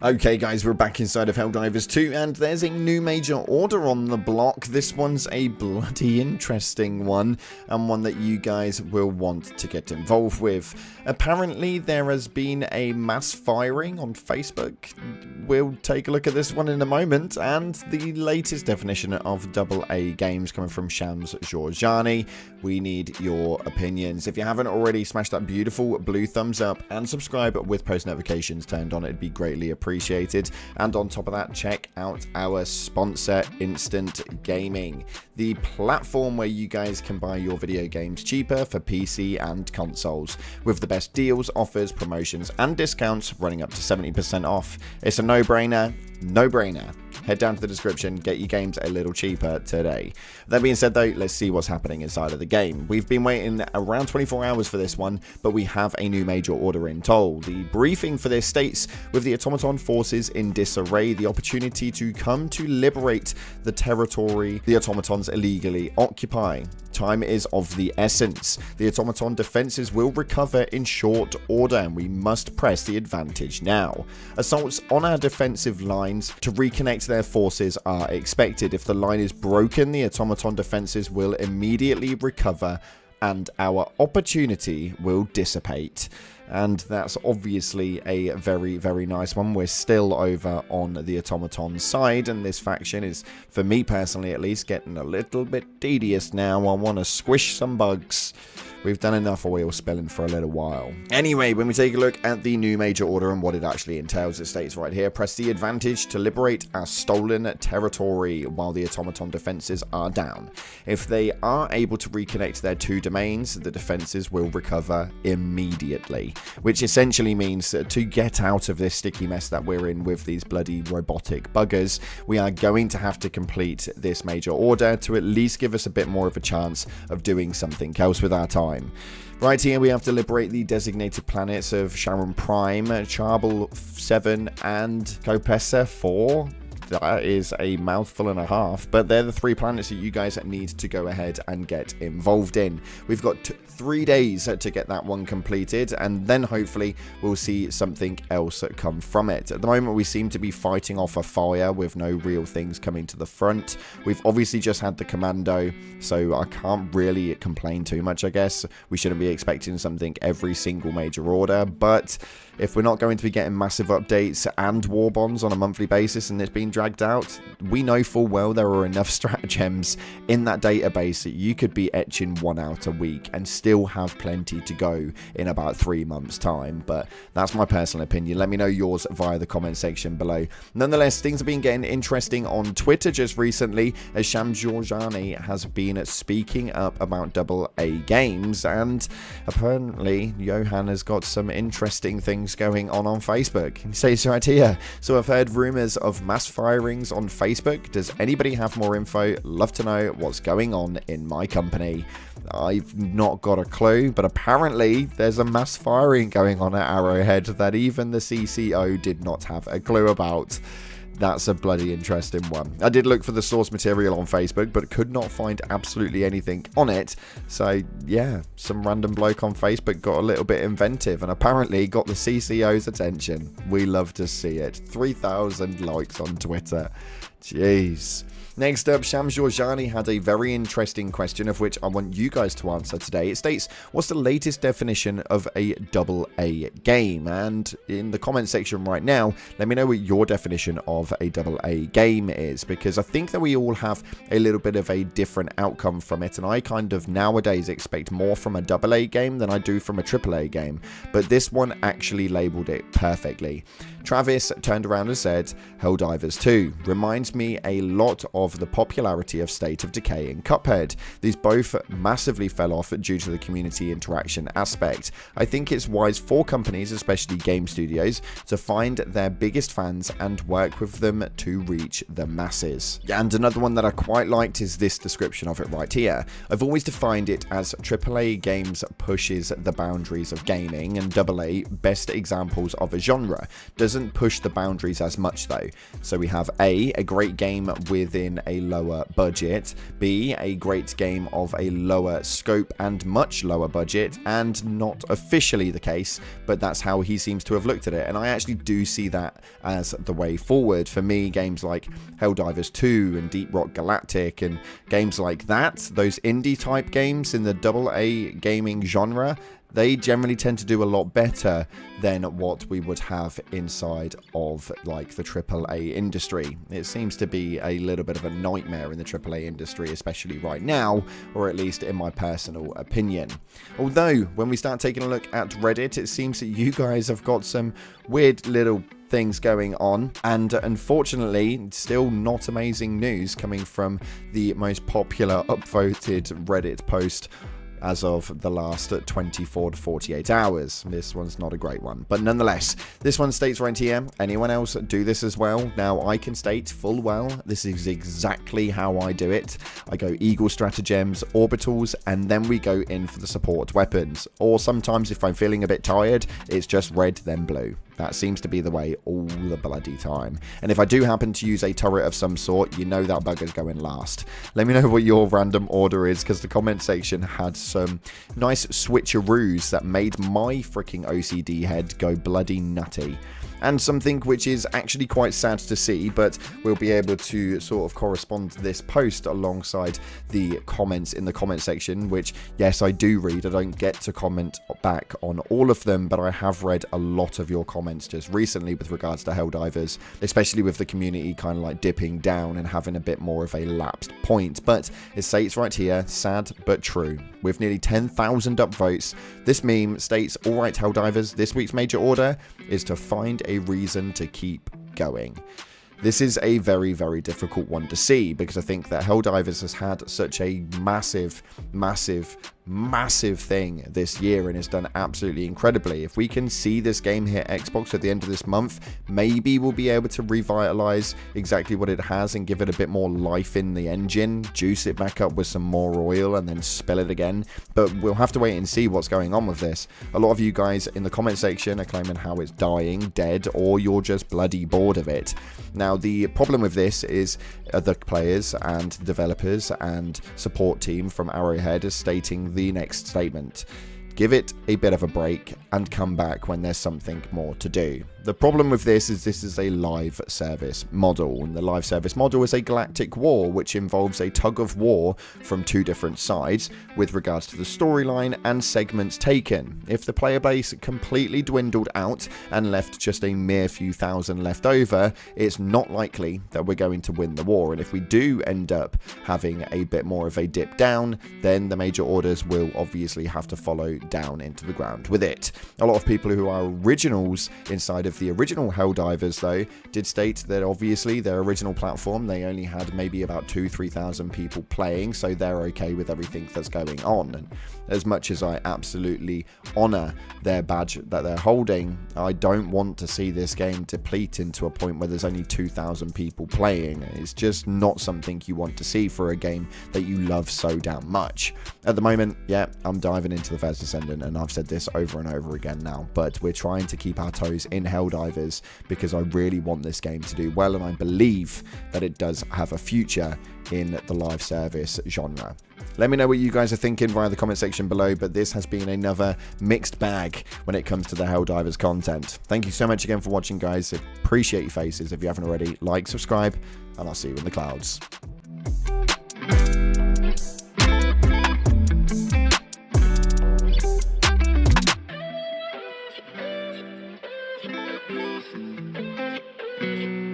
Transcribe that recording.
Okay guys, we're back inside of Helldivers 2 and there's a new major order on the block. This one's a bloody interesting one and one that you guys will want to get involved with. Apparently there has been a mass firing on Facebook. We'll take a look at this one in a moment, and the latest definition of AA games coming from Shams Georgiani. We need your opinions. If you haven't already, smash that beautiful blue thumbs up and subscribe with post notifications turned on. It'd be greatly appreciated. And on top of that, check out our sponsor, Instant Gaming, the platform where you guys can buy your video games cheaper for PC and consoles, with the best deals, offers, promotions and discounts running up to 70% off. It's a no-brainer. Head down to the description, get your games a little cheaper today. That being said though, let's see what's happening inside of the game. We've been waiting around 24 hours for this one, but we have a new major order in tow. The briefing for this states, with the automaton forces in disarray, the opportunity to come to liberate the territory the automatons illegally occupy. Time is of the essence. The automaton defenses will recover in short order and we must press the advantage now. Assaults on our defensive lines to reconnect their forces are expected. If the line is broken, the automaton defenses will immediately recover and our opportunity will dissipate. And that's obviously a very, very nice one. We're still over on the automaton side, and this faction is, for me personally at least, getting a little bit tedious now. I want to squish some bugs. We've done enough oil spilling for a little while. Anyway, when we take a look at the new major order and what it actually entails, it states right here, press the advantage to liberate our stolen territory while the automaton defenses are down. If they are able to reconnect their two domains, the defenses will recover immediately, which essentially means that to get out of this sticky mess that we're in with these bloody robotic buggers, we are going to have to complete this major order to at least give us a bit more of a chance of doing something else with our time. Right here we have to liberate the designated planets of Sharon Prime, Charbel 7 and Copessa 4. That is a mouthful and a half, but they're the three planets that you guys need to go ahead and get involved in. We've got 3 days to get that one completed, and then hopefully we'll see something else come from it. At the moment we seem to be fighting off a fire with no real things coming to the front. We've obviously just had the commando, so I can't really complain too much, I guess. We shouldn't be expecting something every single major order, but if we're not going to be getting massive updates and war bonds on a monthly basis and it's being dragged out, we know full well there are enough stratagems in that database that you could be etching one out a week and still have plenty to go in about 3 months time. But that's my personal opinion. Let me know yours via the comment section below. Nonetheless, things have been getting interesting on Twitter just recently, as Shams Georgiani has been speaking up about AA games, and apparently Johan has got some interesting things going on Facebook. He says right here, so I've heard rumors of mass firings on Facebook. Does anybody have more info? Love to know what's going on in my company. I've not got a clue, but apparently there's a mass firing going on at Arrowhead that even the CCO did not have a clue about. That's a bloody interesting one. I did look for the source material on Facebook, but could not find absolutely anything on it. So yeah, some random bloke on Facebook got a little bit inventive and apparently got the CCO's attention. We love to see it. 3,000 likes on Twitter. Jeez. Next up, Shams Georgiani had a very interesting question of which I want you guys to answer today. It states, what's the latest definition of a AA game? And in the comment section right now, let me know what your definition of a AA game is, because I think that we all have a little bit of a different outcome from it, and I kind of nowadays expect more from a AA game than I do from a AAA game, but this one actually labeled it perfectly. Travis turned around and said, Helldivers 2 reminds me a lot of the popularity of State of Decay and Cuphead. These both massively fell off due to the community interaction aspect. I think it's wise for companies, especially game studios, to find their biggest fans and work with of them to reach the masses. And another one that I quite liked is this description of it right here. I've always defined it as AAA games pushes the boundaries of gaming, and AA, best examples of a genre, doesn't push the boundaries as much though. So we have A great game within a lower budget, B, a great game of a lower scope and much lower budget, and not officially the case, but that's how he seems to have looked at it, and I actually do see that as the way forward. For me, games like Helldivers 2 and Deep Rock Galactic and games like that, those indie type games in the AA gaming genre, they generally tend to do a lot better than what we would have inside of like the AAA industry. It seems to be a little bit of a nightmare in the AAA industry, especially right now, or at least in my personal opinion. Although, when we start taking a look at Reddit, it seems that you guys have got some weird little things going on, and unfortunately still not amazing news coming from the most popular upvoted Reddit post as of the last 24 to 48 hours. This one's not a great one, but nonetheless, this one states right here, anyone else do this as well? Now, I can state full well, this is exactly how I do it. I go Eagle Stratagems, Orbitals, and then we go in for the support weapons. Or sometimes if I'm feeling a bit tired, it's just red then blue. That seems to be the way all the bloody time. And if I do happen to use a turret of some sort, you know that bugger's going last. Let me know what your random order is, because the comment section had some nice switcheroos that made my freaking OCD head go bloody nutty. And something which is actually quite sad to see, but we'll be able to sort of correspond to this post alongside the comments in the comment section, which, yes, I do read. I don't get to comment back on all of them, but I have read a lot of your comments just recently with regards to Helldivers, especially with the community kind of like dipping down and having a bit more of a lapsed point. But it states right here, sad but true. With nearly 10,000 upvotes, this meme states, alright Helldivers, this week's major order is to find a reason to keep going. This is a very, very difficult one to see, because I think that Helldivers has had such a massive thing this year and has done absolutely incredibly. If we can see this game hit Xbox at the end of this month, maybe we'll be able to revitalize exactly what it has and give it a bit more life in the engine, juice it back up with some more oil and then spill it again. But we'll have to wait and see what's going on with this. A lot of you guys in the comment section are claiming how it's dying, dead, or you're just bloody bored of it. Now, the problem with this is the players and developers and support team from Arrowhead is stating the next statement: give it a bit of a break and come back when there's something more to do. The problem with this is a live service model, and the live service model is a galactic war, which involves a tug of war from two different sides with regards to the storyline and segments taken. If the player base completely dwindled out and left just a mere few thousand left over, it's not likely that we're going to win the war, and if we do end up having a bit more of a dip down, then the major orders will obviously have to follow down into the ground with it. A lot of people who are originals inside of the original Helldivers, though, did state that obviously their original platform, they only had maybe about 2,000-3,000 people playing, so they're okay with everything that's going on. And as much as I absolutely honor their badge that they're holding, I don't want to see this game deplete into a point where there's only 2,000 people playing. It's just not something you want to see for a game that you love so damn much. At the moment, yeah, I'm diving into the First Descendant, and I've said this over and over again now, but we're trying to keep our toes in Helldivers because I really want this game to do well, and I believe that it does have a future in the live service genre. Let me know what you guys are thinking via the comment section below, but this has been another mixed bag when it comes to the Helldivers content. Thank you so much again for watching, guys. Appreciate your faces. If you haven't already, like, subscribe, and I'll see you in the clouds. Thank you.